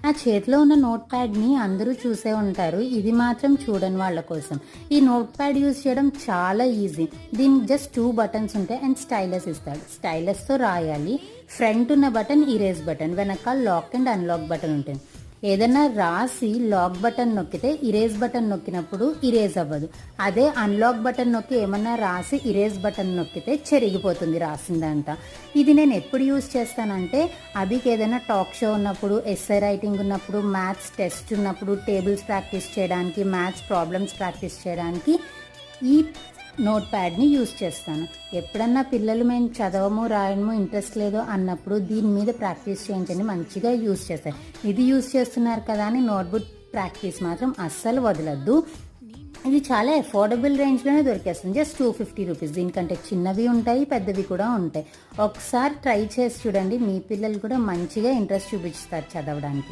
నా చేతిలో ఉన్న నోట్ ప్యాడ్ని అందరూ చూసే ఉంటారు. ఇది మాత్రం చూడని వాళ్ళ కోసం. ఈ నోట్ ప్యాడ్ యూజ్ చేయడం చాలా ఈజీ. దీనికి జస్ట్ 2 బటన్స్ ఉంటాయి అండ్ స్టైలస్ ఇస్తాడు. స్టైలస్తో రాయాలి. ఫ్రంట్ ఉన్న బటన్ ఇరేజ్ బటన్, వెనకాల లాక్ అండ్ అన్లాక్ బటన్ ఉంటుంది. ఏదైనా రాసి లాక్ బటన్ నొక్కితే ఇరేజ్ బటన్ నొక్కినప్పుడు ఇరేజ్ అవ్వదు. అదే అన్లాక్ బటన్ నొక్కి ఏమన్నా రాసి ఇరేజ్ బటన్ నొక్కితే చెరిగిపోతుంది రాసిందంట. ఇది నేను ఎప్పుడు యూజ్ చేస్తానంటే అభికి ఏదైనా టాక్ షో ఉన్నప్పుడు, ఎస్ఐ రైటింగ్ ఉన్నప్పుడు, మ్యాథ్స్ టెస్ట్ ఉన్నప్పుడు, టేబుల్స్ ప్రాక్టీస్ చేయడానికి, మ్యాథ్స్ ప్రాబ్లమ్స్ ప్రాక్టీస్ చేయడానికి ఈ నోట్ ప్యాడ్ని యూజ్ చేస్తాను. ఎప్పుడన్నా పిల్లలు మేము చదవము రాయడము ఇంట్రెస్ట్ లేదో అన్నప్పుడు దీని మీద ప్రాక్టీస్ చేయించండి, మంచిగా యూజ్ చేస్తారు. ఇది యూజ్ చేస్తున్నారు కదా అని నోట్బుక్ ప్రాక్టీస్ మాత్రం అస్సలు వదలద్దు. ఇది చాలా అఫోర్డబుల్ రేంజ్లోనే దొరికేస్తుంది. Just 250 rupees. దీనికంటే చిన్నవి ఉంటాయి, పెద్దవి కూడా ఉంటాయి. ఒకసారి ట్రై చేసి చూడండి, మీ పిల్లలు కూడా మంచిగా ఇంట్రెస్ట్ చూపిస్తారు చదవడానికి.